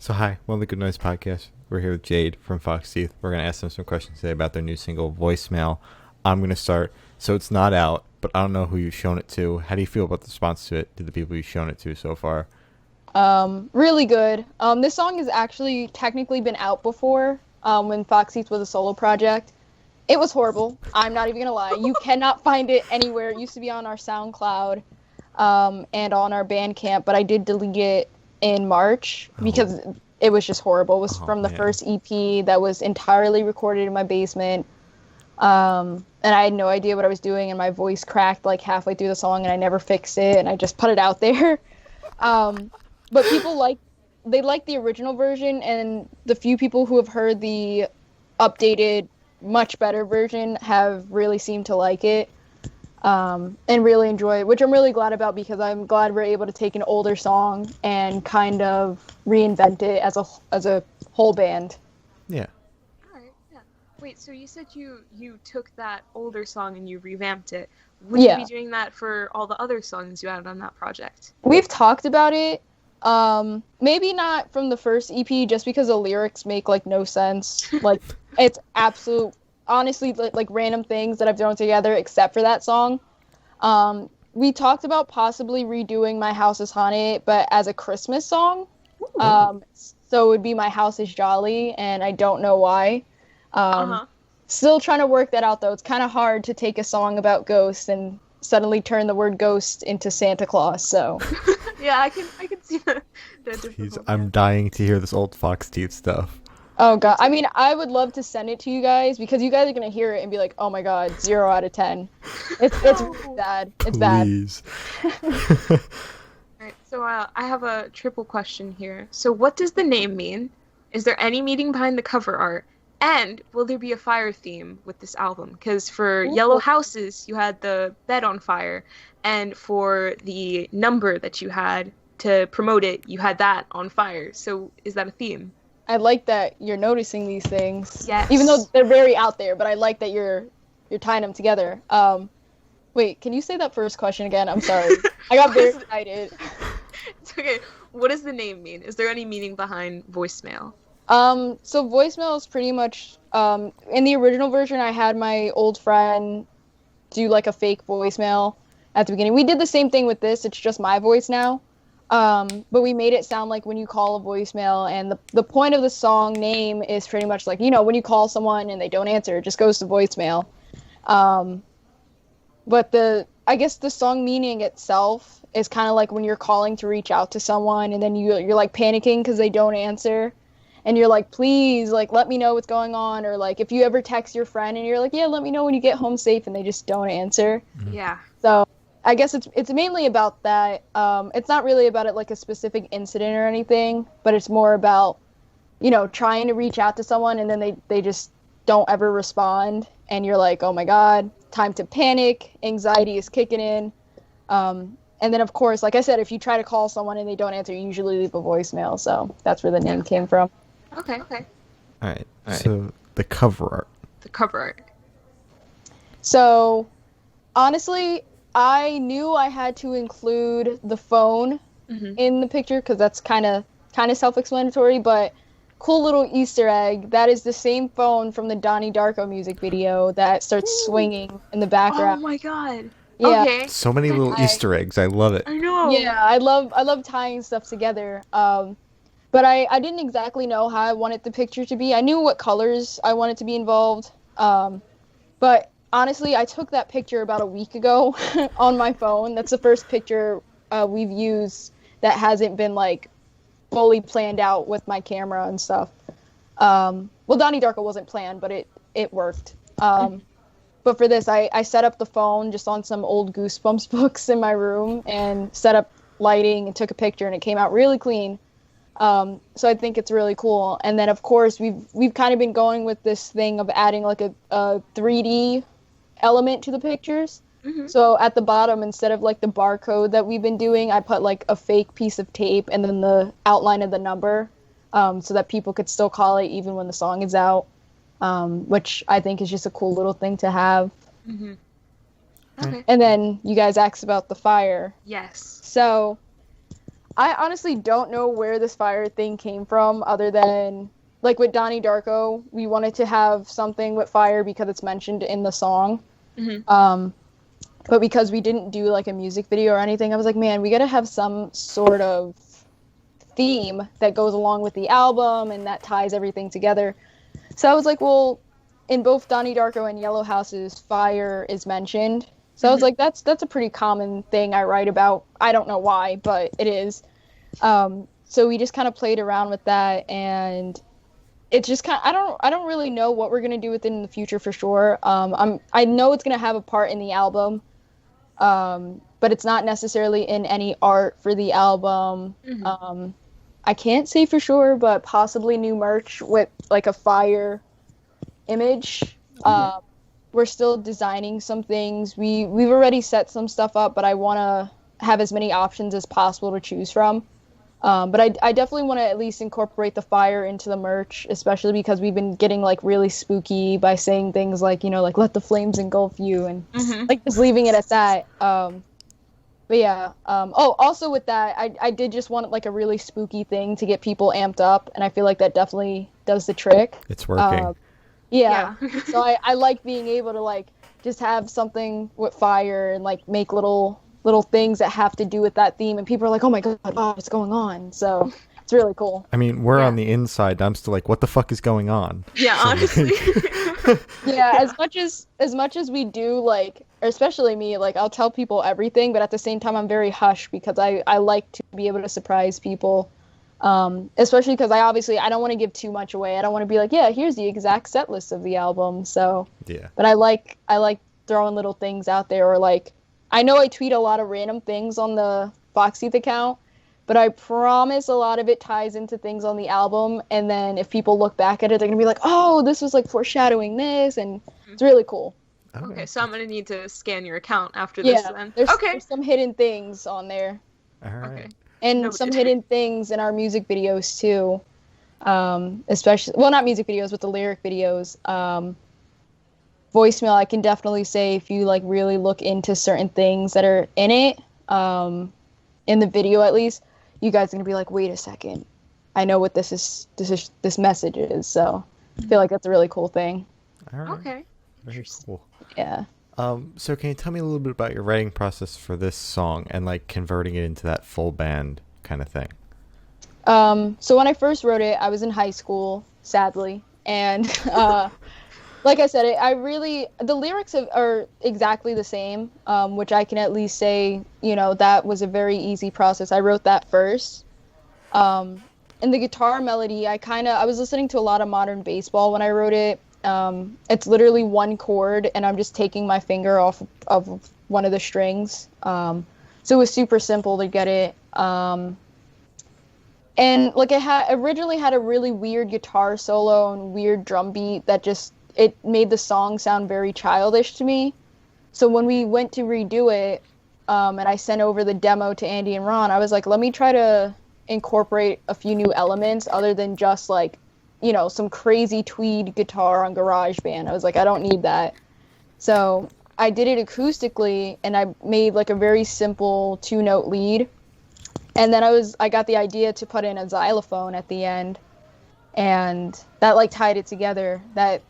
So hi, welcome to Good Noise Podcast. We're here with Jade from Fox Teeth. We're going to ask them some questions today about their new single, Voicemail. I'm going to start. So it's not out, but I don't know who you've shown it to. How do you feel about the response to it, to the people you've shown it to so far? Really good. This song has actually technically been out before, when Fox Teeth was a solo project. It was horrible. I'm not even gonna lie. You cannot find it anywhere. It used to be on our SoundCloud, and on our Bandcamp, but I did delete it in March because it was just horrible. It was from the first EP that was entirely recorded in my basement. And I had no idea what I was doing, and my voice cracked like halfway through the song, and I never fixed it, and I just put it out there. But people like the original version, and the few people who have heard the updated, much better version have really seemed to like it, and really enjoy it, which I'm really glad about, because I'm glad we're able to take an older song and kind of reinvent it as a whole band. Yeah. All right. Yeah. Wait. So you said you took that older song and you revamped it. Would you be doing that for all the other songs you had on that project? We've talked about it. Maybe not from the first EP, just because the lyrics make like no sense. Like, it's honestly like random things that I've thrown together except for that song. We talked about possibly redoing My House is Haunted, but as a Christmas song. So it would be My House is Jolly, and I don't know why. Still trying to work that out, though. It's kind of hard to take a song about ghosts and suddenly turn the word ghost into Santa Claus, so. Yeah, I can see that. Jeez, I'm dying to hear this old Fox Teeth stuff. Oh, God. I mean, I would love to send it to you guys, because you guys are going to hear it and be like, oh, my God, 0 out of 10. It's really bad. It's Please. bad. Alright, so I have a triple question here. So what does the name mean? Is there any meaning behind the cover art? And will there be a fire theme with this album? Because for Yellow Houses, you had the bed on fire. And for the number that you had to promote it, you had that on fire. So is that a theme? I like that you're noticing these things. Yes. Even though they're very out there, but I like that you're tying them together. Wait, can you say that first question again? I'm sorry. I got very excited. It's okay. What does the name mean? Is there any meaning behind voicemail? So voicemail is pretty much, in the original version, I had my old friend do like a fake voicemail at the beginning. We did the same thing with this. It's just my voice now. But we made it sound like when you call a voicemail, and the point of the song name is pretty much like, when you call someone and they don't answer, it just goes to voicemail. But I guess the song meaning itself is kind of like when you're calling to reach out to someone, and then you're like panicking because they don't answer, and you're like, please, like, let me know what's going on. Or like if you ever text your friend and you're like, yeah, let me know when you get home safe, and they just don't answer. Yeah. So I guess it's mainly about that. It's not really about it like a specific incident or anything, but it's more about, trying to reach out to someone, and then they just don't ever respond, and you're like, oh my God, time to panic, anxiety is kicking in. And then, of course, like I said, if you try to call someone and they don't answer, you usually leave a voicemail, so that's where the name came from. Okay. All right. So the cover art. The cover art. So, honestly, I knew I had to include the phone in the picture, because that's kind of self-explanatory, but cool little Easter egg, that is the same phone from the Donnie Darko music video that starts swinging in the background. Oh my God. Yeah. Okay. So many little Easter eggs. I love it. I know. Yeah, I love tying stuff together. But I didn't exactly know how I wanted the picture to be. I knew what colors I wanted to be involved. But honestly, I took that picture about a week ago on my phone. That's the first picture we've used that hasn't been like fully planned out with my camera and stuff. Well, Donnie Darko wasn't planned, but it worked. But for this, I set up the phone just on some old Goosebumps books in my room and set up lighting and took a picture, and it came out really clean. So I think it's really cool. And then, of course, we've kind of been going with this thing of adding like a 3D element to the pictures. So at the bottom, instead of like the barcode that we've been doing, I put like a fake piece of tape and then the outline of the number, so that people could still call it even when the song is out, which I think is just a cool little thing to have. Okay. And then you guys asked about the fire. Yes. So I honestly don't know where this fire thing came from, other than like with Donnie Darko, we wanted to have something with fire because it's mentioned in the song. Mm-hmm. But because we didn't do like a music video or anything, I was like, man, we gotta have some sort of theme that goes along with the album and that ties everything together. So I was like, well, in both Donnie Darko and Yellow Houses, fire is mentioned. So I was like, that's a pretty common thing I write about. I don't know why, but it is. So we just kind of played around with that, and it's just kind of, I don't really know what we're gonna do with it in the future for sure. I know it's gonna have a part in the album, but it's not necessarily in any art for the album. I can't say for sure, but possibly new merch with like a fire image. We're still designing some things. We've already set some stuff up, but I want to have as many options as possible to choose from. But I definitely want to at least incorporate the fire into the merch, especially because we've been getting like really spooky by saying things like, you know, like let the flames engulf you, and like just leaving it at that. But yeah. Also with that, I did just want like a really spooky thing to get people amped up, and I feel like that definitely does the trick. It's working. Yeah. So I like being able to like just have something with fire and like make little things that have to do with that theme, and people are like, oh my god, what's going on? So it's really cool. I mean, we're on the inside, and I'm still like, what the fuck is going on? Yeah, honestly. Yeah, as much as we do, like, especially me, like I'll tell people everything, but at the same time I'm very hush because I like to be able to surprise people. Especially because I don't want to give too much away. I don't want to be like, yeah, here's the exact set list of the album. So yeah. But I like throwing little things out there, or like I know I tweet a lot of random things on the Foxteeth account, but I promise a lot of it ties into things on the album. And then if people look back at it, they're gonna be like, oh, this was like foreshadowing this, and it's really cool. Okay, so I'm gonna need to scan your account after this then. There's some hidden things on there. All right. Okay. And some hidden things in our music videos too, especially, well, not music videos, but the lyric videos. Voicemail, I can definitely say if you like really look into certain things that are in it, in the video at least, you guys are gonna be like, wait a second, I know what this message is. So I feel like that's a really cool thing. All right. Okay. Very cool. Yeah. So can you tell me a little bit about your writing process for this song and like converting it into that full band kind of thing? So when I first wrote it, I was in high school, sadly, and like I said, the lyrics are exactly the same, which I can at least say, you know, that was a very easy process. I wrote that first. And the guitar melody, I was listening to a lot of modern baseball when I wrote it. It's literally one chord, and I'm just taking my finger off of one of the strings. So it was super simple to get it. And like it originally had a really weird guitar solo and weird drum beat that it made the song sound very childish to me. So when we went to redo it, and I sent over the demo to Andy and Ron, I was like, let me try to incorporate a few new elements other than just like, you know, some crazy tweed guitar on GarageBand. I was like, I don't need that. So I did it acoustically, and I made like a very simple 2-note lead. And then I got the idea to put in a xylophone at the end, and that like tied it together. That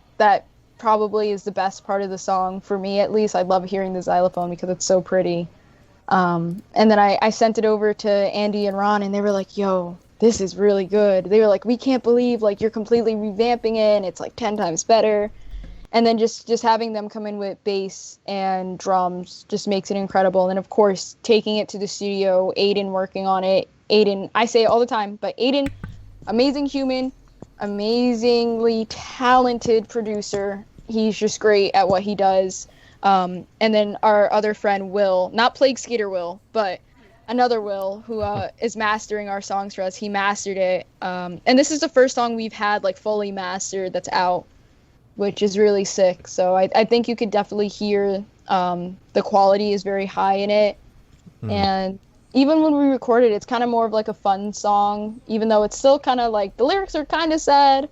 probably is the best part of the song for me, at least. I love hearing the xylophone because it's so pretty. And then I sent it over to Andy and Ron, and they were like, yo, this is really good. They were like, we can't believe like you're completely revamping it, and it's like 10 times better. And then just having them come in with bass and drums just makes it incredible. And then of course taking it to the studio, Aiden working on it. Aiden, I say it all the time, but Aiden, amazing human, amazingly talented producer. He's just great at what he does. And then our other friend Will, not Plague Skater Will, but another Will, who is mastering our songs for us. He mastered it. And this is the first song we've had like fully mastered that's out, which is really sick. So I think you could definitely hear the quality is very high in it. And even when we recorded, it's kind of more of like a fun song, even though it's still kind of like the lyrics are kind of sad,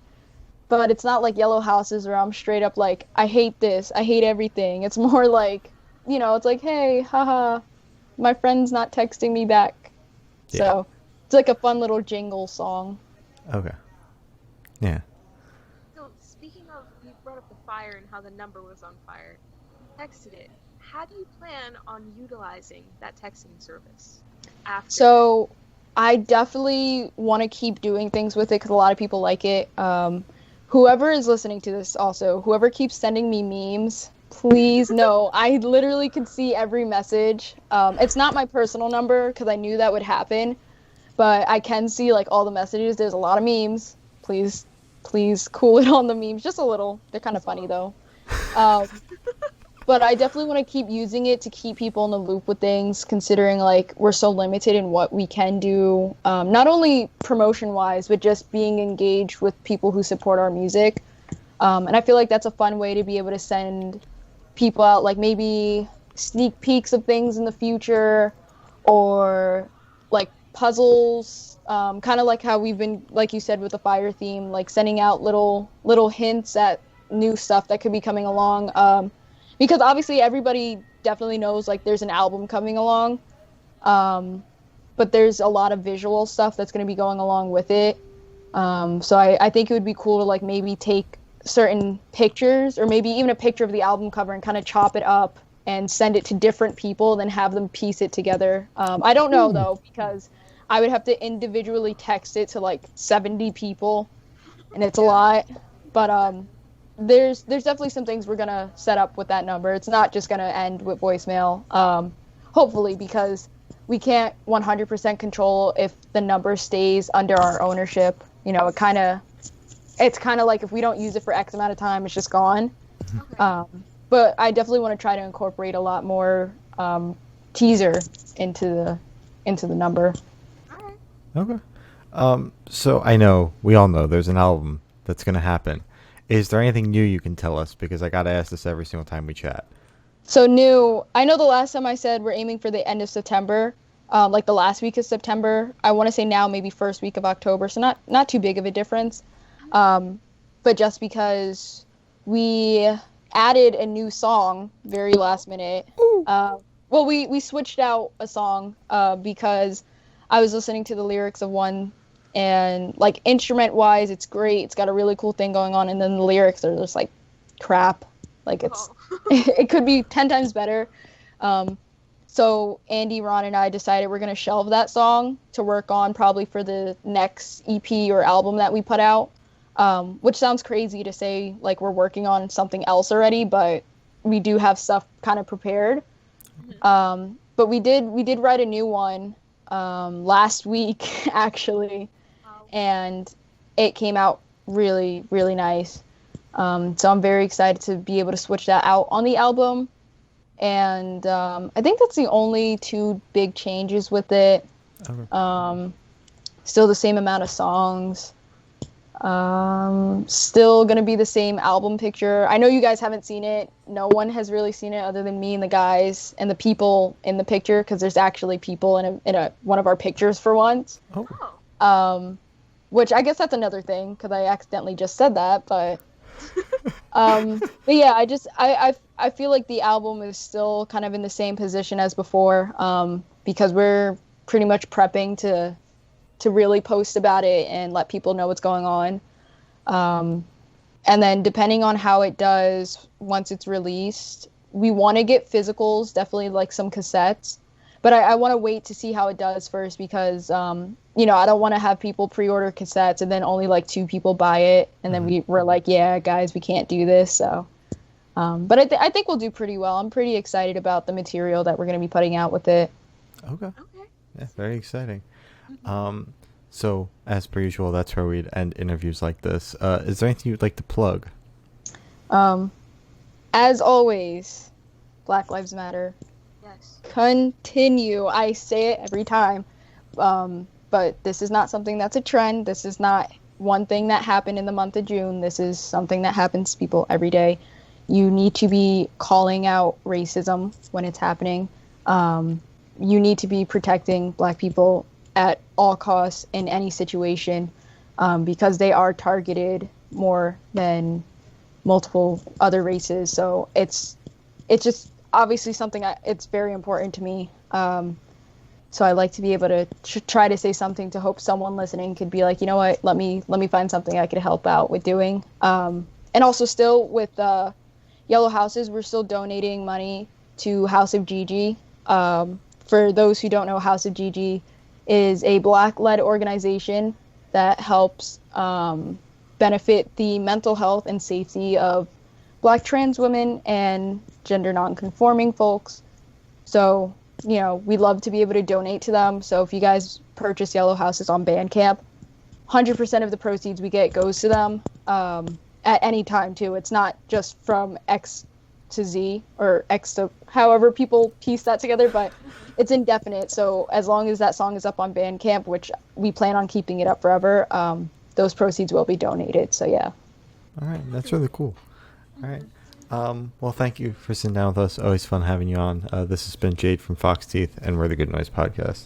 but it's not like Yellow Houses where I'm straight up like, I hate this, I hate everything. It's more like, you know, it's like, hey, haha, my friend's not texting me back. Yeah. So It's like a fun little jingle song. Okay. Yeah. So speaking of, you brought up the fire and how the number was on fire. You texted it. How do you plan on utilizing that texting service after? So I definitely want to keep doing things with it because a lot of people like it. Whoever is listening to this also, whoever keeps sending me memes, please know I literally can see every message. It's not my personal number because I knew that would happen, but I can see like all the messages. There's a lot of memes. Please cool it on the memes just a little. They're kind of funny though. But I definitely want to keep using it to keep people in the loop with things, considering like we're so limited in what we can do, not only promotion wise, but just being engaged with people who support our music. And I feel like that's a fun way to be able to send people out, like maybe sneak peeks of things in the future, or like puzzles, kind of like how we've been, like you said, with the fire theme, like sending out little hints at new stuff that could be coming along. Because obviously everybody definitely knows like there's an album coming along, but there's a lot of visual stuff that's going to be going along with it. So I think it would be cool to like maybe take certain pictures or maybe even a picture of the album cover and kind of chop it up and send it to different people, then have them piece it together. I don't know though, because I would have to individually text it to like 70 people, and it's a lot. But there's definitely some things we're gonna set up with that number. It's not just gonna end with voicemail. Hopefully, because we can't 100% control if the number stays under our ownership. You know, it's kind of like if we don't use it for X amount of time, it's just gone. Okay. But I definitely want to try to incorporate a lot more teaser into the number. All right. Okay. So I know, we all know there's an album that's going to happen. Is there anything new you can tell us? Because I got to ask this every single time we chat. So new, I know the last time I said we're aiming for the end of September, like the last week of September. I want to say now maybe first week of October, so not too big of a difference. But just because we added a new song very last minute. Well, we switched out a song because I was listening to the lyrics of one, and like instrument wise it's great, it's got a really cool thing going on, and then the lyrics are just like crap, like it's it could be 10 times better. So Andy, Ron, and I decided we're going to shelve that song to work on probably for the next EP or album that we put out, which sounds crazy to say like we're working on something else already, but we do have stuff kind of prepared. But we did write a new one last week actually. And it came out really, really nice. So I'm very excited to be able to switch that out on the album. And I think that's the only two big changes with it. Okay. Still the same amount of songs. Still going to be the same album picture. I know you guys haven't seen it. No one has really seen it other than me and the guys and the people in the picture, because there's actually people in one of our pictures for once. Oh. Which I guess that's another thing because I accidentally just said that, but yeah, I feel like the album is still kind of in the same position as before, because we're pretty much prepping to really post about it and let people know what's going on. And then depending on how it does once it's released, we want to get physicals, definitely like some cassettes. But I want to wait to see how it does first because, I don't want to have people pre-order cassettes and then only like 2 people buy it. And then we're like, yeah, guys, we can't do this. So, but I think we'll do pretty well. I'm pretty excited about the material that we're going to be putting out with it. Okay. Yeah, very exciting. So as per usual, that's where we'd end interviews like this. Is there anything you'd like to plug? As always, Black Lives Matter. Yes. Continue. I say it every time. But this is not something that's a trend. This is not one thing that happened in the month of June. This is something that happens to people every day. You need to be calling out racism when it's happening. You need to be protecting Black people at all costs in any situation, because they are targeted more than multiple other races. So it's just obviously something it's very important to me. So I like to be able to try to say something to hope someone listening could be like, you know what, let me find something I could help out with doing. And also still with Yellow Houses, we're still donating money to House of Gigi. For those who don't know, House of Gigi is a Black-led organization that helps benefit the mental health and safety of Black trans women and gender non-conforming folks. So, you know, we love to be able to donate to them. So if you guys purchase Yellow Houses on Bandcamp, 100% of the proceeds we get goes to them at any time, too. It's not just from X to Z or X to however people piece that together, but it's indefinite. So as long as that song is up on Bandcamp, which we plan on keeping it up forever, those proceeds will be donated. So, yeah. All right. That's really cool. All right. Well, thank you for sitting down with us. Always fun having you on. This has been Jade from Fox Teeth, and we're the Good Noise Podcast.